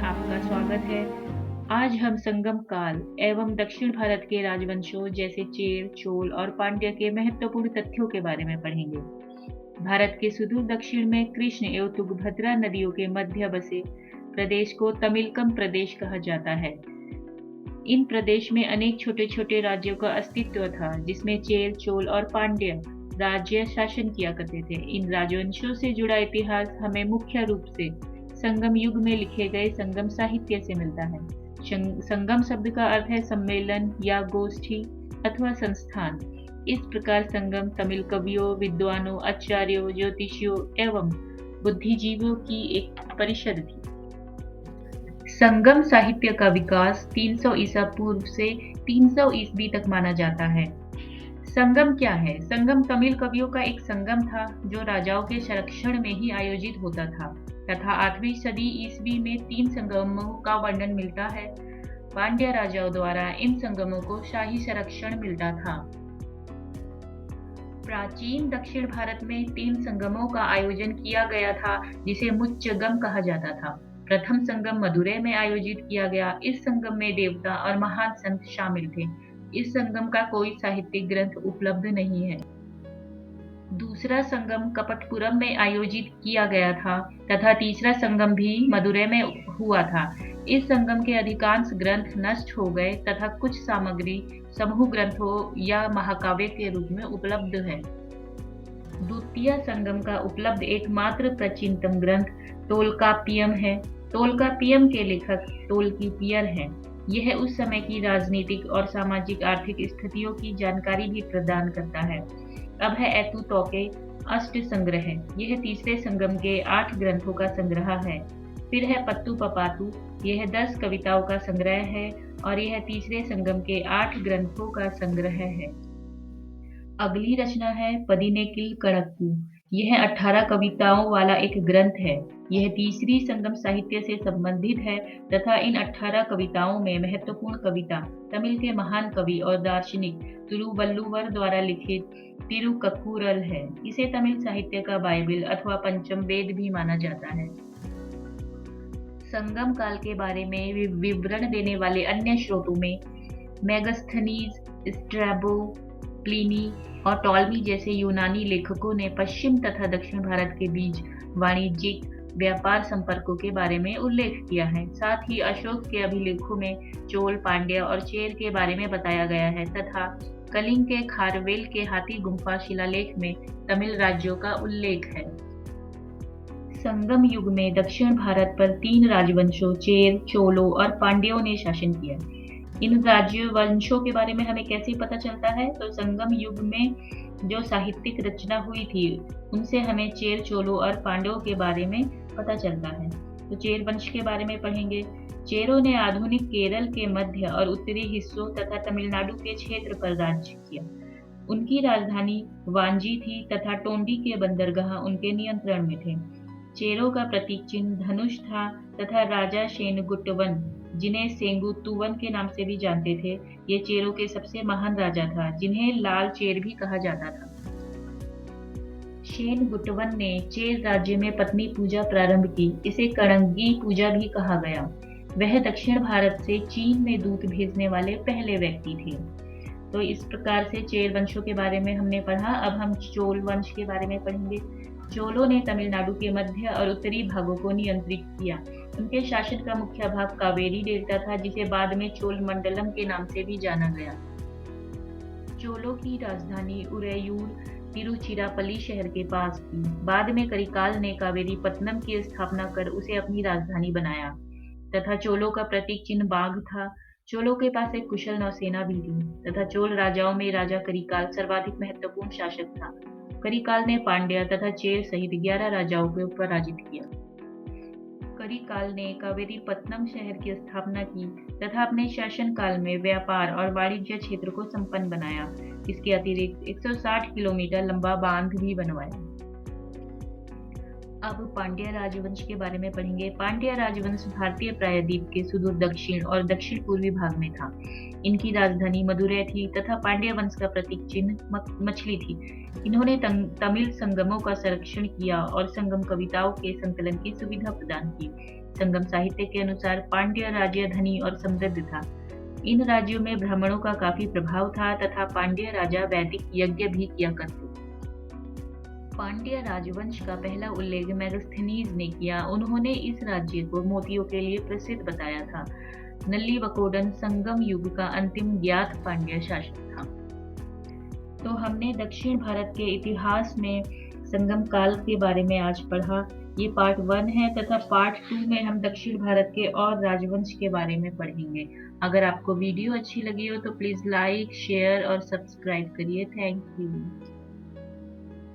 आपका स्वागत है। आज हम संगम काल एवं दक्षिण भारत के राजवंशों जैसे चेर, चोल और पांड्य के महत्वपूर्ण तथ्यों के बारे में पढ़ेंगे। भारत के सुदूर दक्षिण में कृष्ण एवं तुंगभद्रा नदियों के मध्य बसे प्रदेश को तमिलकम प्रदेश कहा जाता है। इन प्रदेश में अनेक छोटे-छोटे राज्यों का अस्तित्व था, जिसमें चेर, चोल और पांड्य राज्य शासन किया करते थे। इन राजवंशों से जुड़ा इतिहास हमें मुख्य रूप से संगम युग में लिखे गए संगम साहित्य से मिलता है। संगम शब्द का अर्थ है सम्मेलन या गोष्ठी अथवा संस्थान। इस प्रकार संगम तमिल कवियों, विद्वानों, आचार्यों, ज्योतिषियों एवं बुद्धिजीवियों की एक परिषद थी। संगम साहित्य का विकास 300 ईसा पूर्व से 300 ईस्वी तक माना जाता है। संगम क्या है? संगम तमिल कवियों का एक संगम था जो राजाओं के संरक्षण में ही आयोजित होता था तथा 8वीं सदी ईस्वी में 3 संगमों का वर्णन मिलता है। पांड्य राजाओं द्वारा इन संगमों को शाही संरक्षण मिलता था। प्राचीन दक्षिण भारत में 3 संगमों का आयोजन किया गया था जिसे मुच्चगम कहा जाता था। प्रथम संगम मदुरै में आयोजित किया गया। इस संगम में देवता और महान संत शामिल थे। इस संगम का कोई साहित्यिक ग्रंथ उपलब्ध नहीं है। दूसरा संगम कपटपुरम में आयोजित किया गया था तथा तीसरा संगम भी मदुरै में हुआ था। इस संगम के अधिकांश ग्रंथ नष्ट हो गए तथा कुछ सामग्री समूह ग्रंथों या महाकाव्य के रूप में उपलब्ध है। द्वितीय संगम का उपलब्ध एकमात्र प्राचीनतम ग्रंथ तोलकाप्पियम है। तोलकाप्पियम के लेखक तोल्काप्पियर हैं। यह उस समय की राजनीतिक और सामाजिक आर्थिक स्थितियों की जानकारी भी प्रदान करता है। अब है एतु तोके अष्ट संग्रह। यह तीसरे संगम के 8 ग्रंथों का संग्रह है। फिर है पत्तू पपातू, यह 10 कविताओं का संग्रह है और यह तीसरे संगम के 8 ग्रंथों का संग्रह है। अगली रचना है पदिनेकिल कड़क्कू। यह 18 कविताओं वाला एक ग्रंथ है। यह तीसरी संगम साहित्य से संबंधित है तथा इन 18 कविताओं में महत्वपूर्ण कविता तमिल के महान कवि और दार्शनिक तिरुवल्लुवर द्वारा लिखित तिरुकक्कुरल है। इसे तमिल साहित्य का बाइबिल अथवा पंचम वेद भी माना जाता है। संगम काल के बारे में विवरण देने वाले अन्य स्रोतों में मेगास्थनीज, स्ट्रैबो, प्लिनी और टॉलमी जैसे यूनानी लेखकों ने पश्चिम तथा दक्षिण भारत के बीच वाणिज्यिक व्यापार संपर्कों के बारे में उल्लेख किया है। साथ ही अशोक के अभिलेखों में चोल, पांड्य और चेर के बारे में बताया गया है तथा कलिंग के खारवेल के हाथी गुम्फा शिलालेख में तमिल राज्यों का उल्लेख है। संगम युग में दक्षिण भारत पर 3 राजवंशों चेर, चोलों और पांड्यों ने शासन किया। इन राजवंशों के बारे में हमें कैसे पता चलता है? तो संगम युग में जो साहित्यिक रचना हुई थी उनसे हमें चेर, चोलों और पांड्यों के बारे में पता चलता है। तो चेर वंश के बारे में पढ़ेंगे। चेरों ने आधुनिक केरल के मध्य और उत्तरी हिस्सों तथा तमिलनाडु के क्षेत्र पर राज्य किया। उनकी राजधानी वांजी थी तथा टोंडी के बंदरगाह उनके नियंत्रण में थे। चेरों का प्रतीक चिन्ह धनुष था तथा राजा शेनगुट्टवन, जिन्हें सेंगुतुवन के नाम से भी जानते थे, ये चेरों के सबसे महान राजा था, जिन्हें लाल चेर भी कहा जाता था। शेनगुट्टवन ने चेर राज्य में पत्नी पूजा प्रारंभ की। इसे कणंगी पूजा भी कहा गया। वह दक्षिण भारत से चीन में दूत भेजने वाले पहले व्यक्ति थे। तो इस प्रकार से चेर वंशों के बारे में हमने पढ़ा। अब हम चोल वंश के बारे में पढ़ेंगे। चोलों ने तमिलनाडु के मध्य और उत्तरी भागों को नियंत्रित किया। उनके शासन का मुख्य भाग कावेरी डेल्टा था, जिसे बाद में चोल मंडलम के नाम से भी जाना गया। चोलों की राजधानी उरैयूर तिरुचिरापल्ली शहर के पास थी। बाद में करिकाल ने कावेरी पत्तनम की स्थापना कर उसे अपनी राजधानी बनाया तथा चोलों का प्रतीक चिन्ह बाघ था। चोलों के पास एक कुशल नौसेना भी थी तथा चोल राजाओं में राजा करिकाल सर्वाधिक महत्वपूर्ण शासक था। करिकाल ने पांड्या तथा चेर सहित 11 राजाओं को पराजित किया। करिकाल ने कावेरीपत्तनम शहर की स्थापना की तथा अपने शासन काल में व्यापार और वाणिज्य क्षेत्र को संपन्न बनाया। इसके अतिरिक्त 160 किलोमीटर लंबा बांध भी बनवाया। अब पांड्य राजवंश के बारे में पढ़ेंगे। पांड्य राजवंश भारतीय प्रायद्वीप के सुदूर दक्षिण और दक्षिण पूर्वी भाग में था। इनकी राजधानी मदुरै थी तथा पांड्य वंश का प्रतीक चिन्ह मछली थी। इन्होंने तमिल संगमों का संरक्षण किया और संगम कविताओं के संकलन की सुविधा प्रदान की। संगम साहित्य के अनुसार पांड्य राज्य धनी और समृद्ध था। इन राज्यों में ब्राह्मणों का काफी प्रभाव था तथा पांड्य राजा वैदिक यज्ञ भी किया करते। पांड्य राजवंश का पहला उल्लेख मेगास्थनीज ने किया। उन्होंने इस राज्य को मोतियों के लिए प्रसिद्ध बताया था। नल्लीवकोडन संगम युग का अंतिम ज्ञात पांड्य शासक था। तो हमने दक्षिण भारत के इतिहास में संगम काल के बारे में आज पढ़ा। ये पार्ट 1 है तथा पार्ट 2 में हम दक्षिण भारत के और राजवंश के बारे में पढ़ेंगे। अगर आपको वीडियो अच्छी लगी हो तो प्लीज लाइक, शेयर और सब्सक्राइब करिए। Thank you.